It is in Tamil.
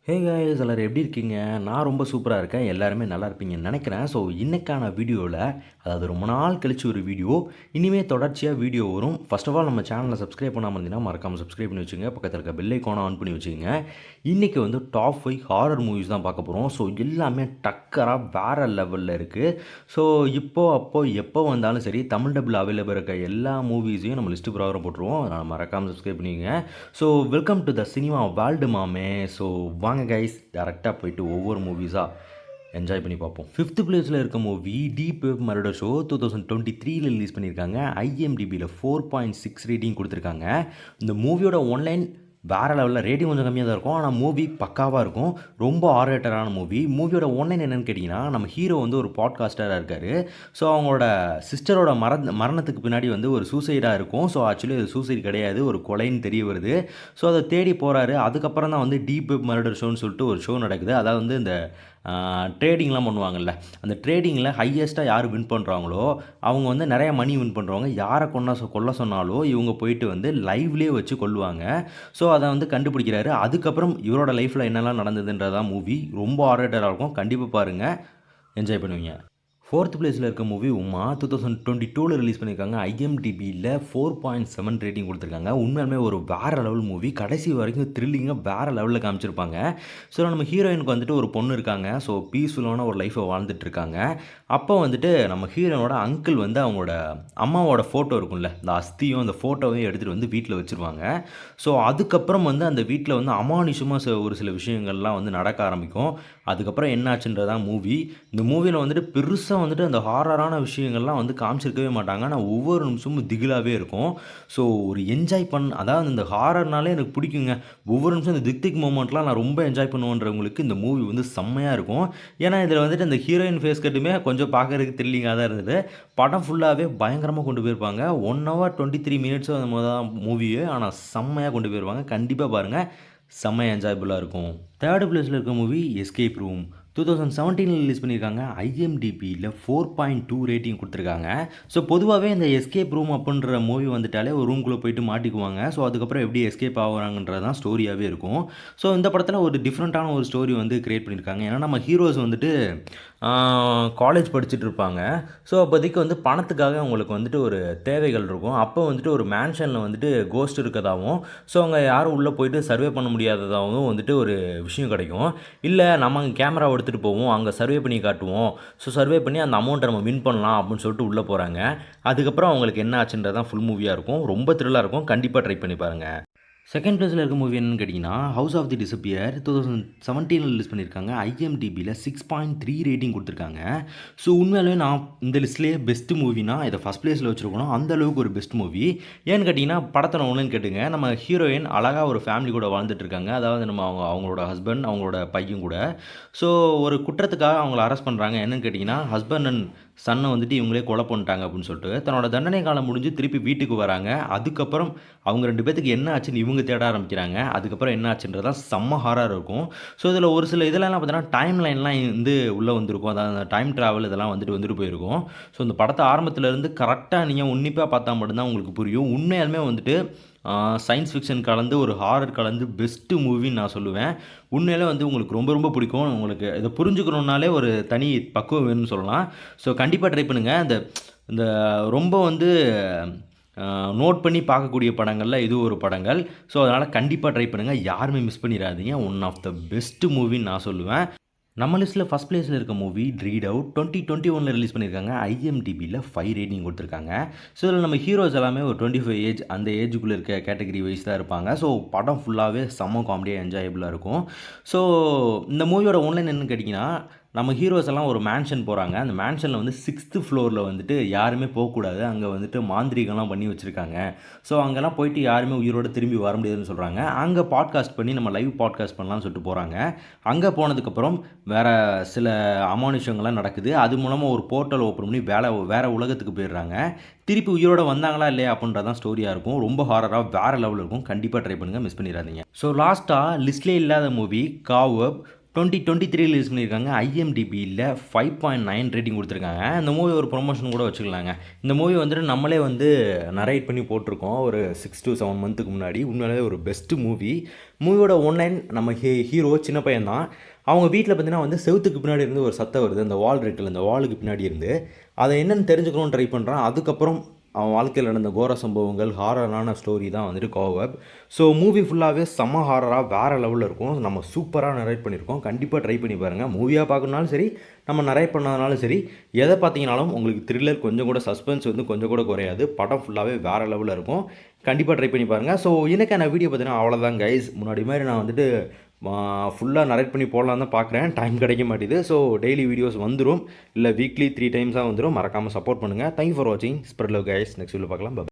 ஹே காய்ஸ் எல்லாரும் எப்படி இருக்கீங்க? நான் ரொம்ப சூப்பராக இருக்கேன். எல்லாருமே நல்லா இருப்பீங்கன்னு நினைக்கிறேன். ஸோ இன்னைக்கான வீடியோவில், அதாவது ரொம்ப நாள் கழிச்சு ஒரு வீடியோ, இனிமேல் தொடர்ச்சியாக வீடியோ வரும். ஃபர்ஸ்ட் ஆஃப் ஆல் நம்ம சேனலை சப்ஸ்கிரைப் பண்ணாமல் இருந்தீங்கன்னா மறக்காமல் சப்ஸ்கிரைப் பண்ணி வச்சுங்க. பக்கத்தில் இருக்க பெல் ஐக்கானை ஆன் பண்ணி வச்சுக்கோங்க. இன்றைக்கி வந்து டாப் 5 ஹாரர் மூவிஸ் தான் பார்க்க போகிறோம். ஸோ எல்லாமே டக்கராக வேறு லெவலில் இருக்குது. ஸோ எப்போ வந்தாலும் சரி, தமிழ் டபுள் அவைலபிள் இருக்க எல்லா மூவிஸையும் நம்ம லிஸ்ட்டு ப்ரோக்ராம் போட்டுருவோம். அதனால் மறக்காமல் சப்ஸ்கிரைப் பண்ணிக்கங்க. So welcome to the cinema world மாமே. ஸோ வாங்க கைஸ், டேரெக்டாக போயிட்டு ஒவ்வொரு மூவிஸாக என்ஜாய் பண்ணி பார்ப்போம். 5th பிளேஸில் இருக்க movie deep web murder show 2023 release பண்ணியிருக்காங்க. IMDbயில் 4.6 ரேட்டிங் கொடுத்துருக்காங்க. இந்த மூவியோட ஒன்லைன் வேறு லெவலில் ரேட்டிங் கொஞ்சம் கம்மியாக தான் இருக்கும், ஆனால் மூவி பக்காவாக இருக்கும். ரொம்ப ஆர்ரேட்டரான மூவி. மூவியோட ஒன்லைன் என்னென்னு கேட்டிங்கன்னா, நம்ம ஹீரோ வந்து ஒரு பாட்காஸ்டராக இருக்கார். ஸோ அவங்களோட சிஸ்டரோட மரணத்துக்கு பின்னாடி வந்து ஒரு சூசைடாக இருக்கும். ஸோ ஆக்சுவலி அது சூசைட் கிடையாது, ஒரு கொலைன்னு தெரிய வருது. ஸோ அதை தேடி போகிறாரு. அதுக்கப்புறம் தான் வந்து டீப் வெப் மர்டர் ஷோன்னு சொல்லிட்டு ஒரு ஷோ நடக்குது. அதாவது வந்து இந்த ட்ரேடிங்லாம் பண்ணுவாங்கள்ல, அந்த ட்ரேடிங்கில் ஹையஸ்ட்டாக யார் வின் பண்ணுறாங்களோ அவங்க வந்து நிறைய மணி வின் பண்ணுறவங்க. யாரை கொல்ல சொன்னாலோ இவங்க போயிட்டு வந்து லைவ்லேயே வச்சு கொல்லுவாங்க. ஸோ அதை வந்து கண்டுபிடிக்கிறாரு. அதுக்கப்புறம் இவரோட லைஃப்பில் என்னெல்லாம் நடந்ததுன்றதான் மூவி. ரொம்ப ஆர்ரேட்டராக இருக்கும். கண்டிப்பாக பாருங்கள், என்ஜாய் பண்ணுவீங்க. 4th பிளேஸில் இருக்க மூவி உமா 2022 ரிலீஸ் பண்ணியிருக்காங்க. IMDbயில் 4.7 ரேட்டிங் கொடுத்துருக்காங்க. உண்மையாலுமே ஒரு வேறு லெவல் மூவி. கடைசி வரைக்கும் த்ரில்லிங்காக வேறு லெவலில் காமிச்சிருப்பாங்க. ஸோ நம்ம ஹீரோயினுக்கு வந்துட்டு ஒரு பொண்ணு இருக்காங்க. ஸோ பீஸ்ஃபுல்லான ஒரு லைஃப்பை வாழ்ந்துட்டு இருக்காங்க. அப்போ வந்துட்டு நம்ம ஹீரோனோட அங்கிள் வந்து அவங்களோட அம்மாவோட ஃபோட்டோ இருக்கும்ல, இந்த அஸ்தியும் அந்த ஃபோட்டோவையும் எடுத்துகிட்டு வந்து வீட்டில் வச்சுருவாங்க. ஸோ அதுக்கப்புறம் வந்து அந்த வீட்டில் வந்து அமானுஷமாக ஒரு சில விஷயங்கள்லாம் வந்து நடக்க ஆரம்பிக்கும். அதுக்கப்புறம் என்னாச்சுன்றதான் மூவி. இந்த மூவியில் வந்துட்டு பெருசாக வந்துட்டு அந்த ஹாரரான விஷயங்கள்லாம் வந்து காமிச்சிருக்கவே மாட்டாங்க. ஆனால் ஒவ்வொரு நிமிஷமும் திகிலாகவே இருக்கும். ஸோ ஒரு என்ஜாய் அதாவது இந்த ஹாரர்னாலே எனக்கு பிடிக்குங்க. ஒவ்வொரு நிமிஷம் இந்த திக் மூமெண்ட்லாம் நான் ரொம்ப என்ஜாய் பண்ணுவேன்றவங்களுக்கு இந்த மூவி வந்து செம்மையாக இருக்கும். ஏன்னா இதில் வந்துட்டு இந்த ஹீரோயின் ஃபேஸ் கட்டுமே கொஞ்சம் பார்க்குறதுக்கு த்ரில்லிங்காக தான் இருந்தது. படம் ஃபுல்லாகவே பயங்கரமாக கொண்டு போயிருப்பாங்க. 1 hour 23 minutes அந்த தான் மூவியே, ஆனால் செம்மையாக கொண்டு போயிருப்பாங்க. கண்டிப்பாக பாருங்கள், செம்மையாக என்ஜாயபுளாக இருக்கும். 3rd பிளேஸில் இருக்க மூவி எஸ்கேப் ரூம் 2017 ரிலீஸ் பண்ணியிருக்காங்க. IMDbயில் 4.2 ரேட்டிங் கொடுத்துருக்காங்க. ஸோ பொதுவாகவே இந்த எஸ்கேப் ரூம் அப்படின்ற மூவி வந்துட்டாலே ஒரு ரூம்குள்ளே போயிட்டு மாட்டிக்குவாங்க. ஸோ அதுக்கப்புறம் எப்படி எஸ்கேப் ஆகுறாங்கன்றது தான் ஸ்டோரியாகவே இருக்கும். ஸோ இந்த படத்தில் ஒரு டிஃப்ரெண்ட்டான ஒரு ஸ்டோரி வந்து கிரியேட் பண்ணியிருக்காங்க. ஏன்னா நம்ம ஹீரோஸ் வந்துட்டு காலேஜ் படிச்சுட்டு இருப்பாங்க. ஸோ அப்போதைக்கு வந்து பணத்துக்காக அவங்களுக்கு வந்துட்டு ஒரு தேவைகள் இருக்கும். அப்போ வந்துட்டு ஒரு மேன்ஷனில் வந்துட்டு கோஸ்ட் இருக்கதாகவும், ஸோ அவங்க யாரும் உள்ளே போயிட்டு சர்வே பண்ண முடியாததாகவும் வந்துட்டு ஒரு விஷயம் கிடைக்கும். இல்லை நம்ம கேமரா எடுத்துகிட்டு போவோம், அங்கே சர்வே பண்ணி காட்டுவோம், ஸோ சர்வே பண்ணி அந்த அமௌண்ட்டை நம்ம வின் பண்ணலாம் அப்படின்னு சொல்லிட்டு உள்ளே போகிறாங்க. அதுக்கப்புறம் அவங்களுக்கு என்ன ஆச்சுன்றது தான் ஃபுல் மூவியாக இருக்கும். ரொம்ப த்ரில்லாக இருக்கும். கண்டிப்பாக ட்ரை பண்ணி பாருங்கள். 2nd பிளேஸில் இருக்க மூவி என்னன்னு கேட்டிங்கன்னா, House of the Disappear 2017 release பண்ணியிருக்காங்க. IMDbயில் 6.3 ரேட்டிங் கொடுத்துருக்காங்க. ஸோ உண்மையாலுமே நான் இந்த லிஸ்ட்லேயே பெஸ்ட் மூவினா இதை ஃபஸ்ட் பிளேஸில் வச்சுருக்கணும். அந்தளவுக்கு ஒரு பெஸ்ட் மூவி. ஏன்னு கேட்டிங்கன்னா, படத்தை ஒன்றுன்னு கேட்டுங்க, நம்ம ஹீரோயின் அழகாக ஒரு ஃபேமிலி கூட வாழ்ந்துட்டு இருக்காங்க. அதாவது நம்ம அவங்களோட ஹஸ்பண்ட், அவங்களோட பையன் கூட. ஸோ ஒரு குற்றத்துக்காக அவங்கள அரெஸ்ட் பண்ணுறாங்க. என்னன்னு கேட்டிங்கன்னா, ஹஸ்பண்ட் அண்ட் சன்னை வந்துட்டு இவங்களே கொலை பண்ணிட்டாங்க அப்படின்னு சொல்லிட்டு தன்னோட தண்டனை காலம் முடிஞ்சு திருப்பி வீட்டுக்கு வராங்க. அதுக்கப்புறம் அவங்க 2 பேத்துக்கு என்ன ஆச்சுன்னு இவங்க தேட ஆரம்பிக்கிறாங்க. அதுக்கப்புறம் என்ன ஆச்சுன்றதான் செம்ம ஹாரர் இருக்கும். ஸோ இதில் ஒரு சில இதெல்லாம் பார்த்தீங்கன்னா டைம் லைன்லாம் வந்து உள்ளே வந்திருக்கும். அதாவது அந்த டைம் ட்ராவல் இதெல்லாம் வந்துட்டு போயிருக்கும். ஸோ இந்த படத்தை ஆரம்பத்துலேருந்து கரெக்டாக நீங்கள் உன்னிப்பாக பார்த்தா மட்டும்தான் உங்களுக்கு புரியும். உண்மையாலுமே வந்துட்டு சயின்ஸ் ஃபிக்ஷன் கலந்து ஒரு ஹாரர் கலந்து பெஸ்ட்டு மூவின்னு நான் சொல்லுவேன். உண்மையிலே வந்து உங்களுக்கு ரொம்ப ரொம்ப பிடிக்கும். உங்களுக்கு இதை புரிஞ்சுக்கணுன்னாலே ஒரு தனி பக்குவம் வேணும்னு சொல்லலாம். ஸோ கண்டிப்பாக ட்ரை பண்ணுங்கள். இந்த ரொம்ப வந்து நோட் பண்ணி பார்க்கக்கூடிய படங்களில் இது ஒரு படங்கள். ஸோ அதனால் கண்டிப்பாக ட்ரை பண்ணுங்கள். யாருமே மிஸ் பண்ணிடாதீங்க. ஒன் ஆஃப் த பெஸ்ட்டு மூவின்னு நான் சொல்லுவேன். நம்ம லிஸ்ட்டில் ஃபஸ்ட் பிளேஸில் இருக்க மூவி ட்ரீட் அவுட் 2021 ரிலீஸ் பண்ணியிருக்காங்க. IMDbயில் 5 ரேட்டிங் கொடுத்துருக்காங்க. ஸோ இதில் நம்ம ஹீரோஸ் எல்லாமே ஒரு 25 ஏஜ் அந்த ஏஜுக்குள்ளே இருக்க கேட்டகரி வைஸ் தான் இருப்பாங்க. ஸோ படம் ஃபுல்லாகவே செம்ம காமெடியாக என்ஜாயபுளாக இருக்கும். ஸோ இந்த மூவியோட ஒன்லைன் என்னன்னு கேட்டிங்கன்னா, நம்ம ஹீரோஸ் எல்லாம் ஒரு மேன்ஷன் போகிறாங்க. அந்த மேன்ஷனில் வந்து 6th ஃப்ளோரில் வந்துட்டு யாருமே போகக்கூடாது. அங்கே வந்துட்டு மாந்திரிகம்லாம் பண்ணி வச்சுருக்காங்க. ஸோ அங்கெல்லாம் போயிட்டு யாருமே உயிரோடு திரும்பி வர முடியாதுன்னு சொல்கிறாங்க. அங்கே பாட்காஸ்ட் பண்ணி நம்ம லைவ் பாட்காஸ்ட் பண்ணலாம்னு சொல்லிட்டு போகிறாங்க. அங்கே போனதுக்கப்புறம் வேறு சில அமானுஷங்கள்லாம் நடக்குது. அது மூலமாக ஒரு போர்ட்டல் ஓப்பன் பண்ணி வேறு உலகத்துக்கு போயிடுறாங்க. திருப்பி உயிரோட வந்தாங்களா இல்லையா அப்படின்றதான் ஸ்டோரியாக இருக்கும். ரொம்ப ஹாரராக வேறு லெவலில் இருக்கும். கண்டிப்பாக ட்ரை பண்ணுங்கள், மிஸ் பண்ணிடாதீங்க. ஸோ லாஸ்ட்டாக லிஸ்ட்லேயே இல்லாத மூவி காவ் அப் 2023 ரிலீஸ் பண்ணியிருக்காங்க. ஐஎம்டிபியில் 5.9 ரேட்டிங் கொடுத்துருக்காங்க. இந்த மூவி ஒரு ப்ரொமோஷன் கூட வச்சுக்கலாங்க. இந்த மூவி வந்துட்டு நம்மளே வந்து நரேட் பண்ணி போட்டிருக்கோம் ஒரு 6 to 7 மந்த்துக்கு முன்னாடி. உண்மையிலே ஒரு பெஸ்ட்டு மூவி. மூவியோட ஒன்லைன் நம்ம ஹீரோ சின்ன பையன் தான். அவங்க வீட்டில் பார்த்தீங்கன்னா வந்து செவுத்துக்கு பின்னாடி இருந்து ஒரு சத்தம் வருது. அந்த வால் இருக்குல்ல, அந்த வாலுக்கு பின்னாடி இருந்து அதை என்னென்னு தெரிஞ்சுக்கணும்னு ட்ரை பண்ணுறான். அதுக்கப்புறம் அவன் வாழ்க்கையில் நடந்த கோர சம்பவங்கள், ஹாரரான ஸ்டோரி தான் வந்துட்டு கோவப். ஸோ மூவி ஃபுல்லாகவே செம்ம ஹாரராக வேறு லெவலில் இருக்கும். நம்ம சூப்பராக நரேட் பண்ணியிருக்கோம். கண்டிப்பாக ட்ரை பண்ணி பாருங்கள். மூவியாக பார்க்கணுனாலும் சரி, நம்ம நரேட் பண்ணதுனாலும் சரி, எதை பார்த்தீங்கனாலும் உங்களுக்கு த்ரில்லர் கொஞ்சம் கூட, சஸ்பென்ஸ் வந்து கொஞ்சம் கூட குறையாது. படம் ஃபுல்லாகவே வேறு லெவலில் இருக்கும். கண்டிப்பாக ட்ரை பண்ணி பாருங்கள். ஸோ எனக்கான வீடியோ பார்த்தீங்கன்னா அவ்வளோதான் கைஸ். முன்னாடி மாதிரி நான் வந்துட்டு ஃபுல்லாக நரேட் பண்ணி போடலாம் தான் பார்க்குறேன். டைம் கிடைக்க மாட்டேது. ஸோ டெய்லி வீடியோஸ் வந்துடும், இல்லை வீக்லி 3 டைம்ஸாக வந்துடும். மறக்காமல் சப்போர்ட் பண்ணுங்கள். தேங்க்யூ ஃபார் வாட்சிங். Spread love guys. Next video பார்க்கலாம்.